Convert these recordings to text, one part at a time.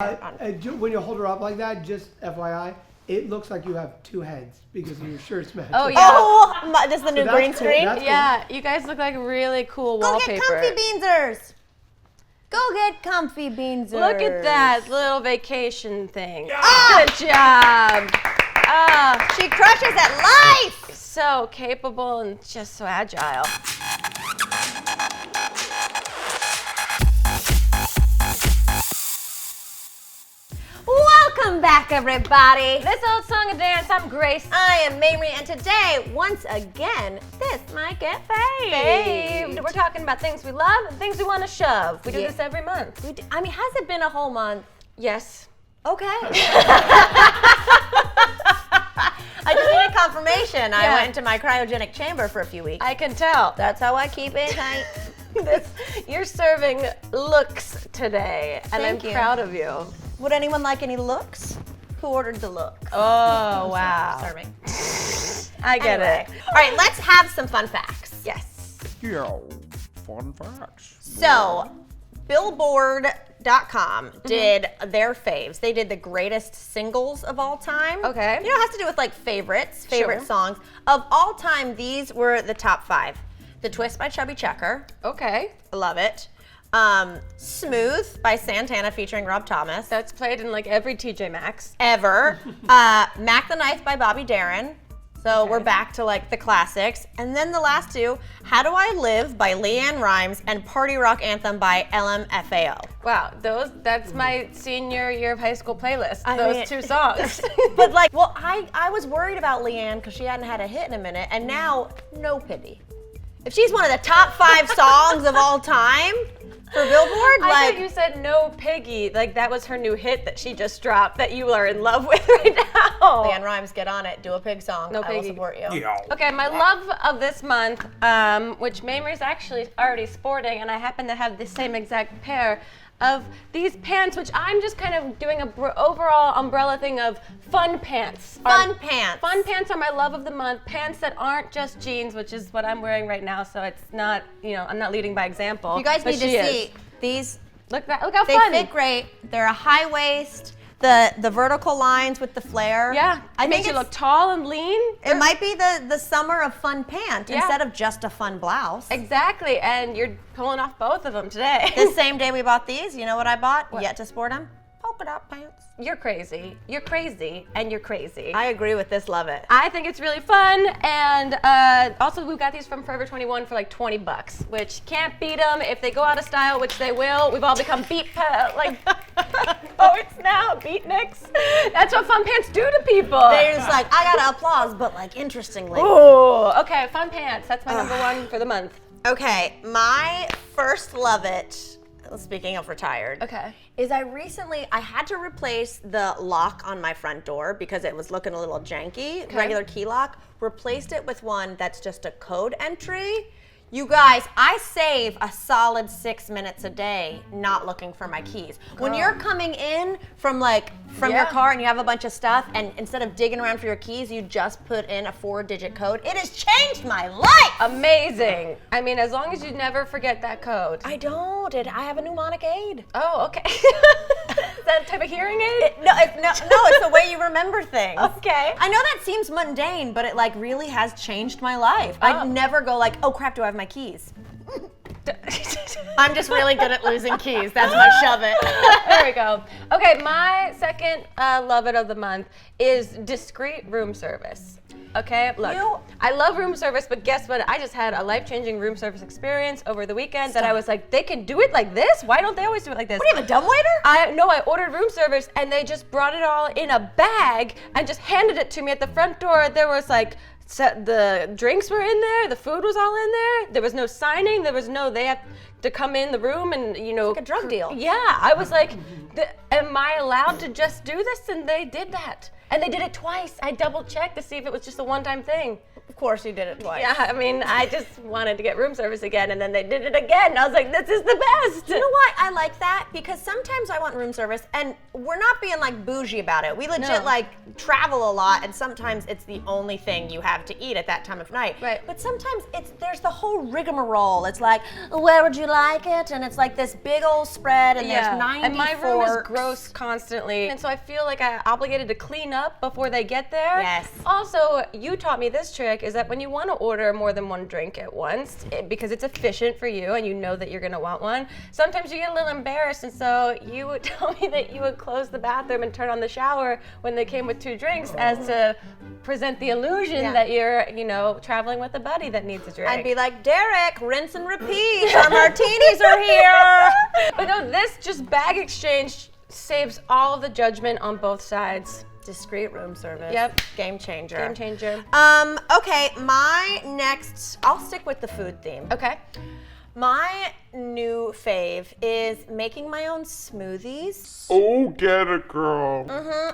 When you hold her up like that, just FYI, it looks like you have two heads because of your shirt's match. Oh, yeah. Oh, this is the new So green that's cool. screen? That's Yeah, you guys look like really cool wallpaper. Go get comfy beansers. Go get comfy beansers. Look at that little vacation thing. Good job. She crushes at life. So capable and just so agile. Welcome back, everybody. This old song and dance, I'm Grace. I am Mamrie, and today, once again, this might get Faved. We're talking about things we love and things we want to shove. We do this every month. I mean, has it been a whole month? Yes. Okay. I just need a confirmation. I went into my cryogenic chamber for a few weeks. I can tell. That's how I keep it tight. You're serving looks today, and Thank I'm you. proud of you. Would anyone like any looks? Who ordered the looks? Oh, wow. Serving. I get Anyway. it. All right, let's have some fun facts. Yes. Yeah, fun facts. So, Billboard.com did their faves. They did the greatest singles of all time. Okay. You know, it has to do with like favorites, favorite Sure. songs. Of all time, these were the top 5. The Twist by Chubby Checker. Okay. I love it. Smooth by Santana featuring Rob Thomas. That's played in like every TJ Maxx. Ever. Mac the Knife by Bobby Darin. So we're back to like the classics. And then the last two, How Do I Live by Leanne Rimes and Party Rock Anthem by LMFAO. Wow, that's my senior year of high school playlist. I Those mean- two songs. But like, well, I was worried about Leanne because she hadn't had a hit in a minute, and now, no pity. If she's one of the top 5 songs of all time for Billboard, I like, thought you said No Piggy, like that was her new hit that she just dropped that you are in love with right now. Leanne Rimes, get on it, do a pig song. No I will Piggy. support you. Yeah. Okay, my love of this month, which Mamrie's actually already sporting, and I happen to have the same exact pair of these pants, which I'm just kind of doing a overall umbrella thing of fun pants. Fun pants. Fun pants are my love of the month. Pants that aren't just jeans, which is what I'm wearing right now, so it's not, I'm not leading by example. You guys but need to she is. see these. Look how They fun. fit great. They're a high waist. The vertical lines with the flare. Yeah, I it think makes you look tall and lean. it might be the summer of fun pant Yeah. instead of just a fun blouse. Exactly, and you're pulling off both of them today. The same day we bought these, you know what I bought? What? Yet to sport them? Polka dot pants. You're crazy. You're crazy, and you're crazy. I agree with this. Love it. I think it's really fun, and also we got these from Forever 21 for like $20, which can't beat them if they go out of style, which they will. We've all become beatniks. That's what fun pants do to people. They're just like, I gotta applause, but like interestingly. Ooh, okay, fun pants. That's my number one for the month. Okay, my first love it, speaking of retired, Okay. is I had to replace the lock on my front door because it was looking a little janky, regular key lock. Replaced it with one that's just a code entry. You guys, I save a solid 6 minutes a day not looking for my keys. When you're coming in from your Yeah. car and you have a bunch of stuff, and instead of digging around for your keys, you just put in a 4-digit code. It has changed my life. Amazing. I mean, as long as you never forget that code. I don't. I have a mnemonic aid. Oh, okay. Is that a type of hearing aid? No, it's the way you remember things. Okay. I know that seems mundane, but it like really has changed my life. Oh. I'd never go like, oh crap, do I have my keys? I'm just really good at losing keys. That's my shove it. There we go. Okay, my second love it of the month is discreet room service. Okay, look, I love room service, but guess what? I just had a life-changing room service experience over the weekend that I was like, they can do it like this? Why don't they always do it like this? What, do you have a dumbwaiter? I ordered room service and they just brought it all in a bag and just handed it to me at the front door. There was like, the drinks were in there, the food was all in there. There was no signing. There was no, they have to come in the room and, It's like a drug deal. Yeah, I was like, am I allowed to just do this? And they did that. And they did it twice. I double checked to see if it was just a one-time thing. course you did it twice. Yeah, I mean, I just wanted to get room service again, and then they did it again. And I was like, this is the best. You know why I like that? Because sometimes I want room service, and we're not being like bougie about it. We legit like travel a lot, and sometimes it's the only thing you have to eat at that time of night. Right. But sometimes there's the whole rigmarole. It's like, where would you like it? And it's like this big old spread, and there's 90 and my room is forks. gross constantly, and so I feel like I'm obligated to clean up before they get there. Yes. Also, you taught me this trick, is that when you want to order more than one drink at once, because it's efficient for you and you know that you're going to want one, sometimes you get a little embarrassed, and so you would tell me that you would close the bathroom and turn on the shower when they came with 2 drinks as to present the illusion that you're, traveling with a buddy that needs a drink. I'd be like, Derek, rinse and repeat. Our martinis are here. But no, this just bag exchange saves all of the judgment on both sides. Discreet room service. Yep. Game changer. Game changer. Okay, my next, I'll stick with the food theme. Okay. My new fave is making my own smoothies. Oh, get it, girl.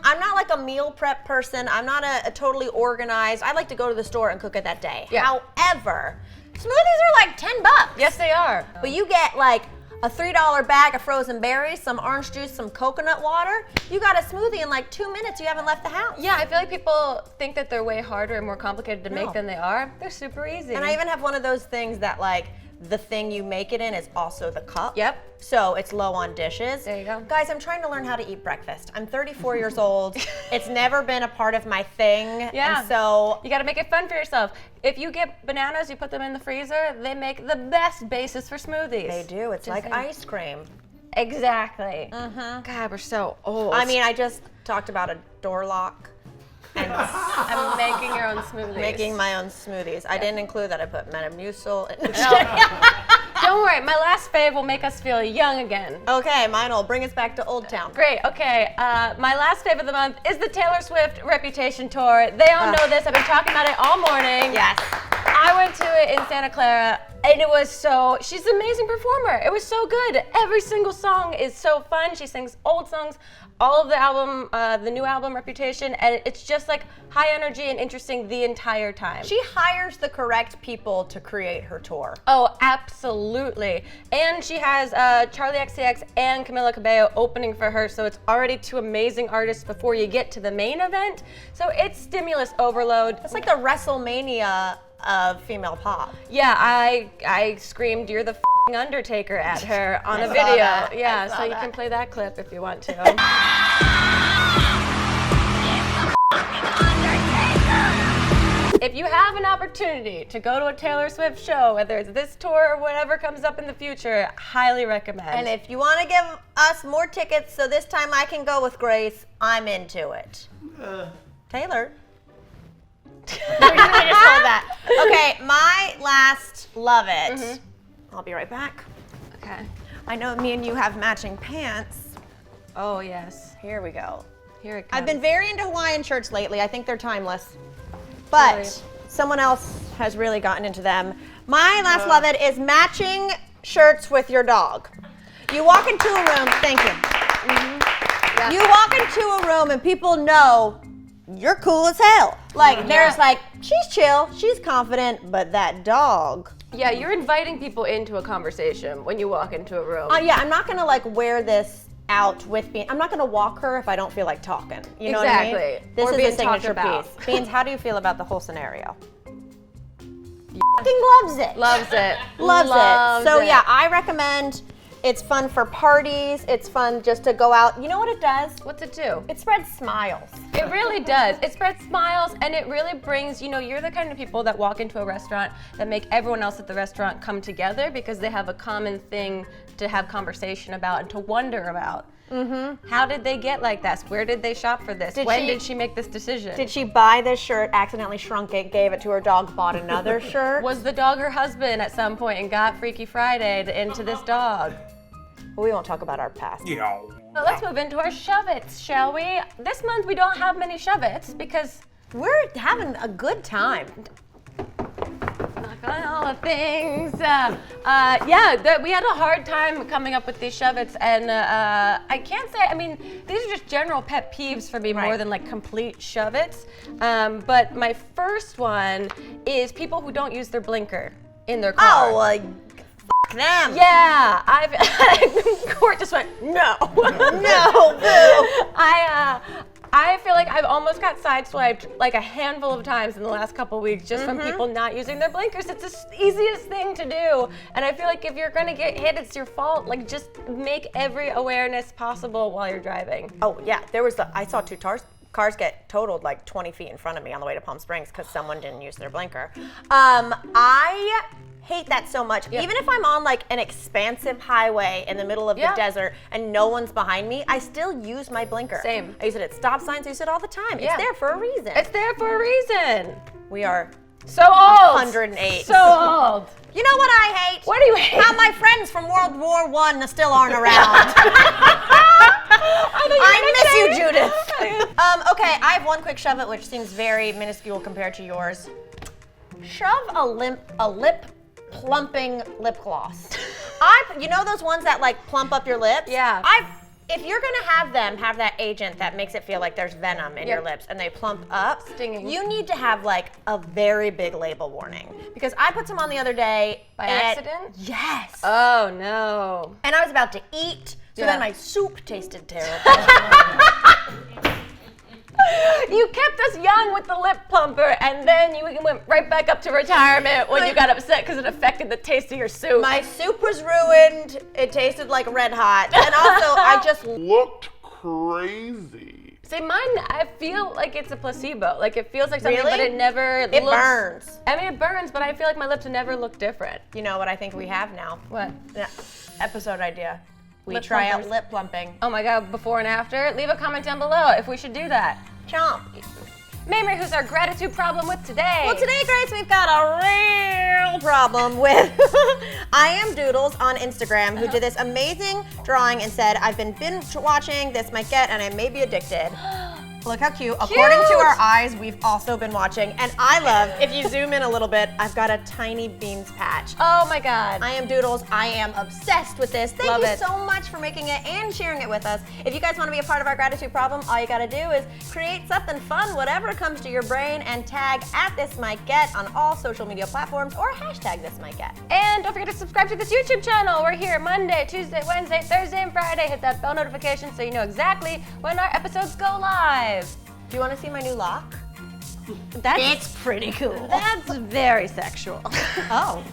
I'm not like a meal prep person. I'm not a totally organized. I like to go to the store and cook it that day. Yeah. However, smoothies are like $10. Yes, they are. But you get like a $3 bag of frozen berries, some orange juice, some coconut water. You got a smoothie in like 2 minutes. You haven't left the house. Yeah, I feel like people think that they're way harder and more complicated to make than they are. They're super easy. And I even have one of those things that like the thing you make it in is also the cup. Yep. So it's low on dishes. There you go. Guys, I'm trying to learn how to eat breakfast. I'm 34 years old. It's never been a part of my thing. Yeah. And so you got to make it fun for yourself. If you get bananas, you put them in the freezer, they make the best basis for smoothies. they do. It's like saying. ice cream. Exactly. God, we're so old. I mean, I just talked about a door lock and I'm making your own smoothies. making my own smoothies. I didn't include that. I put Metamucil. Don't worry, my last fave will make us feel young again. Okay, mine will bring us back to Old Town. Great, okay. My last fave of the month is the Taylor Swift Reputation Tour. They all know this. I've been talking about it all morning. Yes. I went to it in Santa Clara, and it was she's an amazing performer. It was so good. Every single song is so fun. She sings old songs, all of the album, the new album Reputation, and it's just like high energy and interesting the entire time. She hires the correct people to create her tour. Oh, absolutely. And she has Charlie XCX and Camila Cabello opening for her, so it's already 2 amazing artists before you get to the main event. So it's stimulus overload. It's like the WrestleMania of female pop. Yeah, I screamed, "You're the f***ing Undertaker" at her on a video. that. Yeah, I saw so you that. can play that clip if you want to. If you have an opportunity to go to a Taylor Swift show, whether it's this tour or whatever comes up in the future, highly recommend. And if you want to give us more tickets so this time I can go with Grace, I'm into it. Taylor. I just told that. Okay, my last love it. I'll be right back. Okay. I know me and you have matching pants. Oh, yes. Here we go. Here it comes. I've been very into Hawaiian shirts lately. I think they're timeless. But Really? someone else has really gotten into them. My last love it is matching shirts with your dog. You walk into a room, thank you. Yeah. You walk into a room and people know you're cool as hell. Like, there's like, she's chill, she's confident, but that dog. Yeah, you're inviting people into a conversation when you walk into a room. Yeah, I'm not gonna like wear this out with Beans. I'm not gonna walk her if I don't feel like talking. You know what I mean? Exactly. This Or is being a signature talked about. piece. Beans, how do you feel about the whole scenario? Fucking loves it. Loves it. Loves it. So it. yeah, I recommend. It's fun for parties. It's fun just to go out. You know what it does? What's it do? It spreads smiles. It really does. It spreads smiles, and it really brings, you're the kind of people that walk into a restaurant that make everyone else at the restaurant come together because they have a common thing to have conversation about and to wonder about. How did they get like this? Where did they shop for this? When did she make this decision? Did she buy this shirt, accidentally shrunk it, gave it to her dog, bought another shirt? Was the dog her husband at some point and got Freaky Friday into this dog? We won't talk about our past. Yeah. Well, let's move into our shove-its, shall we? This month we don't have many shove-its because We're having a good time. knock all the things. We had a hard time coming up with these shove-its, and I can't say, I mean, these are just general pet peeves for me more than like complete shove-its. But my first one is people who don't use their blinker in their car. Oh, f them. Yeah, Cort just went, no. No, boo. I feel like I've almost got sideswiped like a handful of times in the last couple weeks just from people not using their blinkers. It's the easiest thing to do. And I feel like if you're gonna get hit, it's your fault. Like just make every awareness possible while you're driving. Oh yeah, I saw two cars get totaled like 20 feet in front of me on the way to Palm Springs because someone didn't use their blinker. I hate that so much. Yeah. Even if I'm on like an expansive highway in the middle of the desert and no one's behind me, I still use my blinker. Same. I use it at stop signs, I use it all the time. Yeah. It's there for a reason. It's there for a reason. We are So old. 108. So old. You know what I hate? What do you hate? How my friends from World War I still aren't around. I miss you, Judith. Okay, I have one quick shove it, which seems very minuscule compared to yours. Shove a lip plumping lip gloss. You know those ones that like plump up your lips? Yeah. If you're gonna have that agent that makes it feel like there's venom in your lips and they plump up, Stinging. you need to have like a very big label warning. Because I put some on the other day. By accident? Yes. Oh no. And I was about to eat, so Yeah. then my soup tasted terrible. You kept us young with the lip plumper, and then you went right back up to retirement when you got upset because it affected the taste of your soup. My soup was ruined. It tasted like Red Hot. And also, I just Looked crazy. See, mine, I feel like it's a placebo. Like, it feels like something, Really? but it never It looks... burns. I mean, it burns, but I feel like my lips never look different. You know what I think we have now? What? Yeah. Episode idea. We Lip try plumpers. out lip plumping. Oh my God, before and after? Leave a comment down below if we should do that. Chomp. Mamrie, who's our gratitude problem with today? Well, today, Grace, we've got a real problem with I Am Doodles on Instagram, who did this amazing drawing and said, I've been binge watching This Might Get, and I may be addicted. Look how cute. According to our eyes, we've also been watching. And I love, if you zoom in a little bit, I've got a tiny beans patch. Oh my God. I Am Doodles. I am obsessed with this. Thank Love you it. so much for making it and sharing it with us. If you guys want to be a part of our gratitude problem, all you got to do is create something fun, whatever comes to your brain, and tag @ThisMightGet on all social media platforms or #ThisMightGet. And don't forget to subscribe to this YouTube channel. We're here Monday, Tuesday, Wednesday, Thursday, and Friday. Hit that bell notification so you know exactly when our episodes go live. Do you want to see my new lock? It's pretty cool. That's very sexual. Oh.